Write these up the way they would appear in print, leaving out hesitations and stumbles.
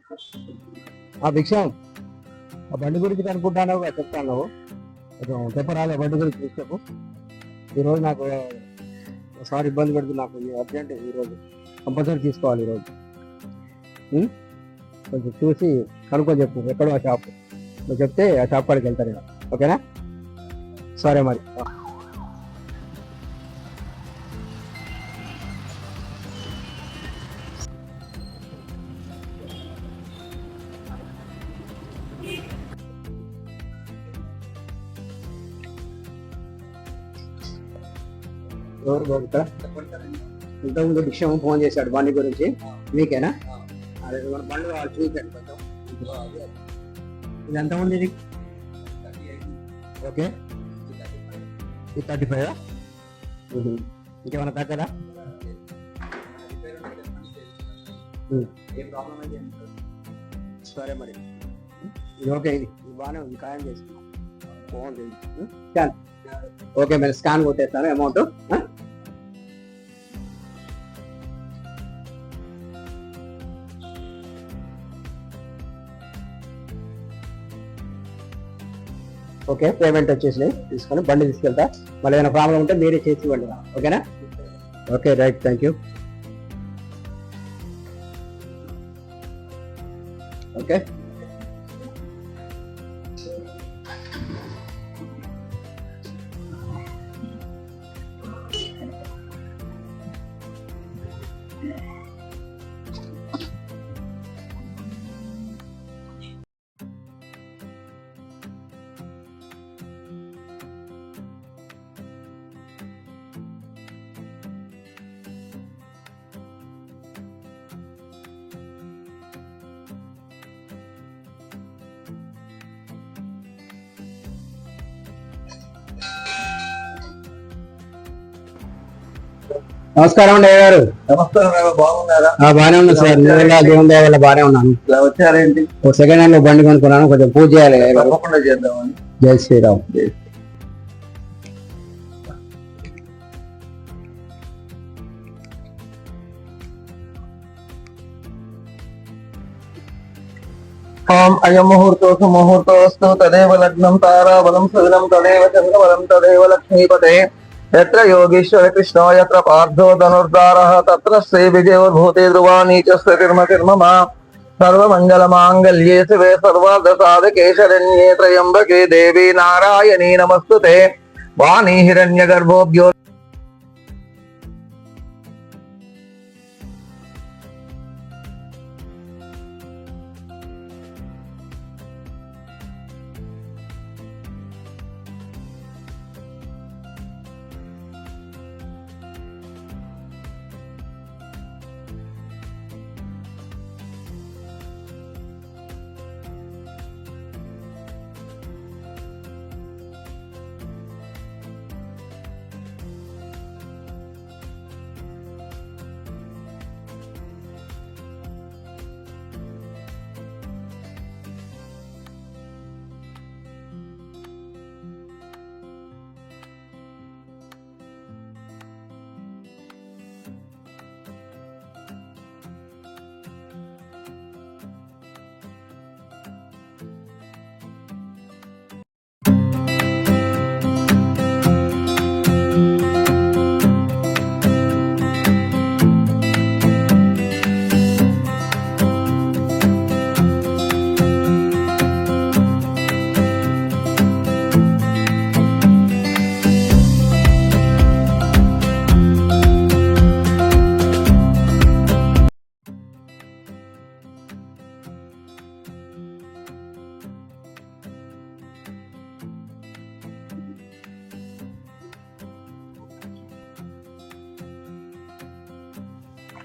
ఆ భిక్షం ఆ బండి గురించి కనుక్కుంటాను చెప్తాను. కొంచెం చెప్పరాదు ఆ బండి గురించి చెప్పు. ఈరోజు నాకు ఒకసారి ఇబ్బంది పెడుతుంది, నాకు అర్జెంట్ ఈరోజు కంపల్సరీ తీసుకోవాలి ఈరోజు. కొంచెం చూసి కనుక్కొని చెప్పు ఎక్కడో ఆ షాప్. నువ్వు చెప్తే ఆ షాప్ కాడికి వెళ్తాను నేను. ఓకేనా? సరే మరి. ఎవరు బాబు ఇక్కడ? ఇంతకుముందు విషయం ఫోన్ చేశాడు బండి గురించి. మీకేనా? అదే మన బండి వాళ్ళు చూపించండి కొంచెం. ఇది ఎంత ఉంది ఇది? ఓకే, ఇది 35. ఇంకేమైనా తగ్గదా? సరే మరి. ఇది ఓకే, ఇది బాగానే ఉంది, ఖాయం చేసుకున్నాం. బాగుంది. స్కాన్ ఓకే మరి, స్కాన్ కొట్టేస్తాను అమౌంట్. ఓకే, పేమెంట్ వచ్చేసి తీసుకొని బండి తీసుకెళ్తా. మళ్ళీ ఏమైనా ప్రాబ్లం ఉంటే మీరే చేసి ఇవ్వండి. ఓకేనా? Okay, right, thank you. Okay, నమస్కారం అండి అయ్య గారు. నమస్కారం, బాగున్నారా? బాగానే ఉన్నా సార్, దేవుని దయ వల్ల బాగానే ఉన్నాను. వచ్చారేంటి? ఒక సెకండ్ హ్యాండ్ బండి కొనుక్కున్నాను, కొంచెం పూజ చేయాలి. తప్పకుండా చేద్దామని. జై శ్రీరామ్. అయం ముహూర్తో ముహూర్తోస్తు తదేవ లగ్నం తారాబలం సదనం తదేవ చంద్రబలం తదేవ లక్ష్మీపతే. యత్ర యోగీశ్వర కృష్ణో యత్ర పార్థో ధనుర్ధారః తత్ర శ్రీ విజయోర్భూతే ధ్రువాణీ చ స్థితిర్మతిర్మమ. సర్వమంగళ మాంగళ్యే శివే సర్వార్థ సాధకే శరణ్యే త్రయంబకే దేవి నారాయణీ నమస్తుతే. వాణీ హిరణ్యగర్భోభ్యో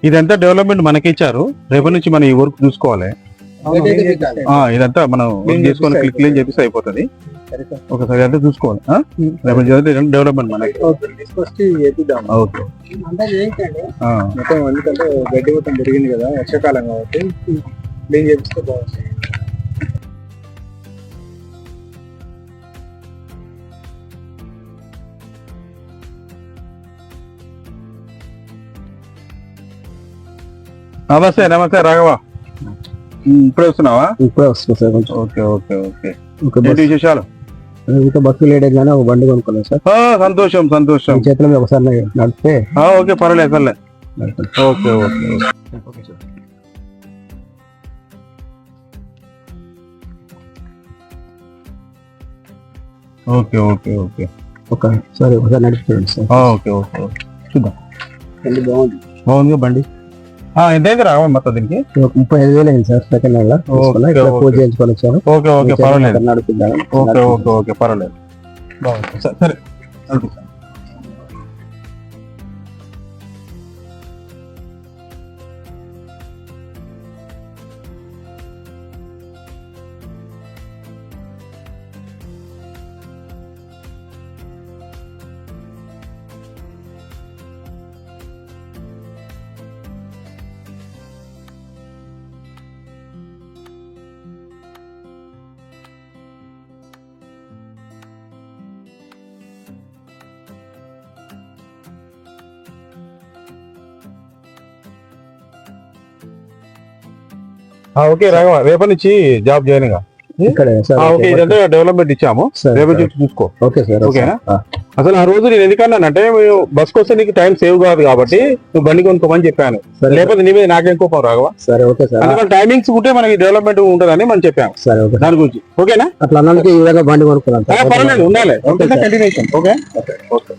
ఇదంతా డెవలప్మెంట్ మనకి ఇచ్చారు, రేపటి నుంచి మనం ఈ వర్క్ చూసుకోవాలి. ఇదంతా మనం చేసుకొని క్లీన్ చేపిస్తే అయిపోతుంది. ఒకసారి అంతా చూసుకోవాలి. రేపటి డెవలప్మెంట్ మనకి. ఓకే, ఎందుకంటే గడ్డి మొత్తం పెరిగింది కదా, వర్షాకాలం కాబట్టి క్లీన్ చేపిస్తే బాగుంటుంది. నమస్తే నమస్తే రాఘవ. ఇప్పుడే వస్తున్నావా? ఇప్పుడే వస్తుంది సార్ కొంచెం. Okay okay okay. ఇంకా ఏంటి బస్సు విశేషాలు? ఇంకా బస్సు లేట్ అయిందని ఒక బండి కొనుక్కున్నాను సార్. సంతోషం సంతోషం. మీ చేతిలో మీరు ఒకసారి నడిపితే ఓకే పర్వాలేదు పర్లేదు. Okay okay okay sir. Okay okay okay ఒకసారి నడిపిస్తాను సార్. ఓకే ఓకే ఓకే చూద్దాం. బండి బాగుంది. బాగుంది కదా బండి. ఎంతైంది రావా మొత్తం దీనికి? 35,000 అయింది సార్. సెకండ్ హ్యాండ్ ఇక్కడ పూజ చేయించుకొని వచ్చాను. ఓకే ఓకే పర్వాలేదు. నడిపిద్దాం. ఓకే ఓకే ఓకే పర్వాలేదు. బాగుంది సరే నడిపిస్తాను. ఓకే రాఘవ రేపటి నుంచి జాబ్ జాయిన్ గా. ఇక్కడే సార్. ఓకే ఇదంతా డెవలప్మెంట్ ఇచ్చాము. సార్. రేపటి నుంచి చూసుకో. Okay sir. ఓకేనా? అసలు ఆ రోజు నేను ఎందుకన్నానంటే బస్కి వస్తే నీకు టైం సేవ్ కాదు కాబట్టి నువ్వు బండి కొనుక్కోమని చెప్పాను. లేకపోతే నీ మీద నాకేం కోపం రాఘవ. సరే ఓకే సార్. అందుకని టైమింగ్స్ ఉంటే మనకి డెవలప్మెంట్ ఉంటుందని మనం చెప్పాము. సరే ఓకే దాని గురించి. ఓకేనా? అట్లా అన్నందుకు ఈ విధంగా బండి కొనుక్కున్నాను సార్. పర్వాలేదు ఉండాలి. కంటిన్యూషన్. Okay okay.